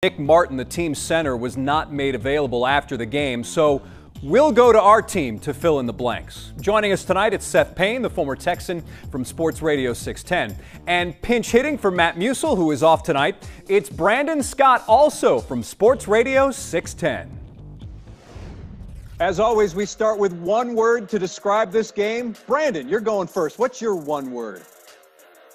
Nick Martin, the team's center, was not made available after the game, so we'll go to our team to fill in the blanks. Joining us tonight, it's Seth Payne, the former Texan from Sports Radio 610. And pinch hitting for Matt Musil, who is off tonight, it's Brandon Scott, also from Sports Radio 610. As always, we start with one word to describe this game. Brandon, you're going first. What's your one word?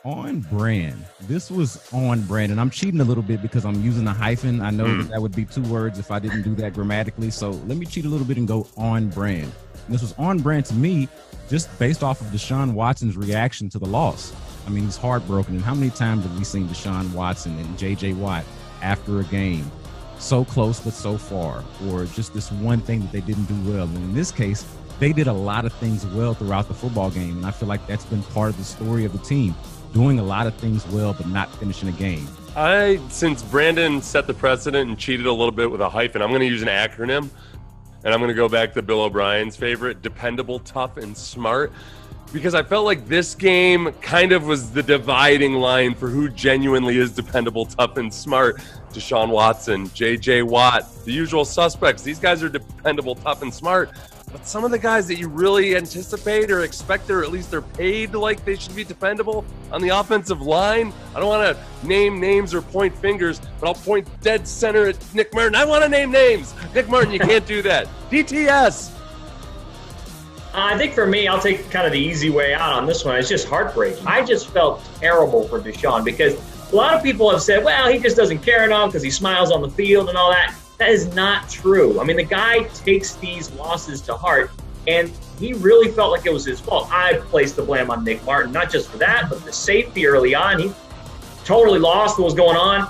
On brand. This was on brand, and I'm cheating a little bit because I'm using a hyphen. I know that would be two words if I didn't do that grammatically, so let me cheat a little bit and go on brand. And this was on brand to me just based off of Deshaun Watson's reaction to the loss. I mean, he's heartbroken, and how many times have we seen Deshaun Watson and J.J. Watt after a game so close but so far, or just this one thing that they didn't do well? And in this case, they did a lot of things well throughout the football game, and I feel like that's been part of the story of the team. Doing a lot of things well, but not finishing a game. Since Brandon set the precedent and cheated a little bit with a hyphen, I'm going to use an acronym, and I'm going to go back to Bill O'Brien's favorite, dependable, tough, and smart, because I felt like this game kind of was the dividing line for who genuinely is dependable, tough, and smart. Deshaun Watson, J.J. Watt, the usual suspects. These guys are dependable, tough, and smart. But some of the guys that you really anticipate or expect, or at least they're paid like they should be dependable on the offensive line. I don't want to name names or point fingers, but I'll point dead center at Nick Martin. I want to name names. Nick Martin, you can't do that. DTS. I think for me, I'll take kind of the easy way out on this one. It's just heartbreaking. I just felt terrible for Deshaun because a lot of people have said, well, he just doesn't care enough because he smiles on the field and all that. That is not true. I mean, the guy takes these losses to heart, and he really felt like it was his fault. I placed the blame on Nick Martin, not just for that, but the safety early on. He totally lost what was going on.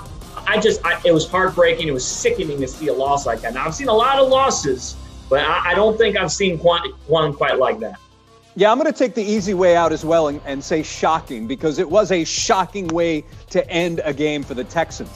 It was heartbreaking. It was sickening to see a loss like that. Now, I've seen a lot of losses, but I don't think I've seen one quite like that. Yeah, I'm going to take the easy way out as well and say shocking, because it was a shocking way to end a game for the Texans.